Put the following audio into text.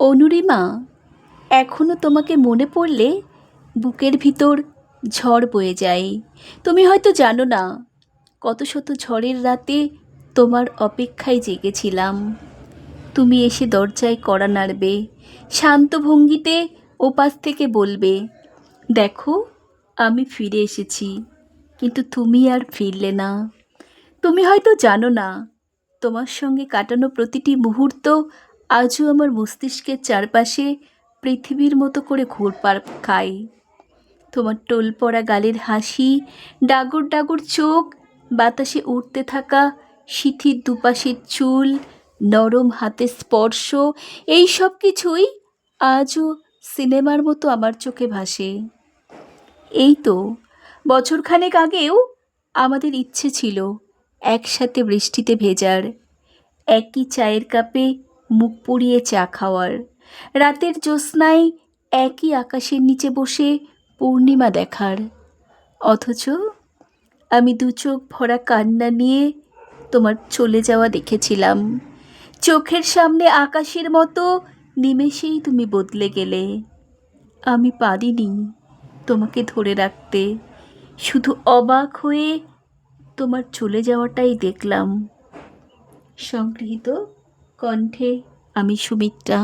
অনুরিমা, এখনো তোমাকে মনে পড়লে বুকের ভিতর ঝড় বয়ে যায়। তুমি হয়তো জানো না, কত শত ঝড়ের রাতে তোমার অপেক্ষায় জেগেছিলাম। তুমি এসে দরজায় কড়া নাড়বে, শান্ত ভঙ্গিতে ওপাশ থেকে বলবে, দেখো আমি ফিরে এসেছি। কিন্তু তুমি আর ফিরলে না। তুমি হয়তো জানো না, তোমার সঙ্গে কাটানো প্রতিটি মুহূর্ত আজও আমার মস্তিষ্কের চারপাশে পৃথিবীর মতো করে ঘুরপাক খায়। তোমার টোল পড়া গালের হাসি, ডাগর ডাগর চোখ, বাতাসে উড়তে থাকা সিথির দুপাশের চুল, নরম হাতের স্পর্শ, এই সব কিছুই আজও সিনেমার মতো আমার চোখে ভাসে। এই তো বছরখানেক আগেও আমাদের ইচ্ছে ছিল একসাথে বৃষ্টিতে ভেজার, একই চায়ের কাপে মুখ পুড়িয়ে চা খাওয়ার, রাতের জ্যোৎস্নায় একই আকাশের নিচে বসে পূর্ণিমা দেখার। অথচ আমি দু চোখ ভরা কান্না নিয়ে তোমার চলে যাওয়া দেখেছিলাম। চোখের সামনে আকাশের মতো নিমেষেই তুমি বদলে গেলে। আমি পারিনি তোমাকে ধরে রাখতে, শুধু অবাক হয়ে তোমার চলে যাওয়াটাই দেখলাম। সংগৃহীত কণ্ঠে আমি সুমিত্রা।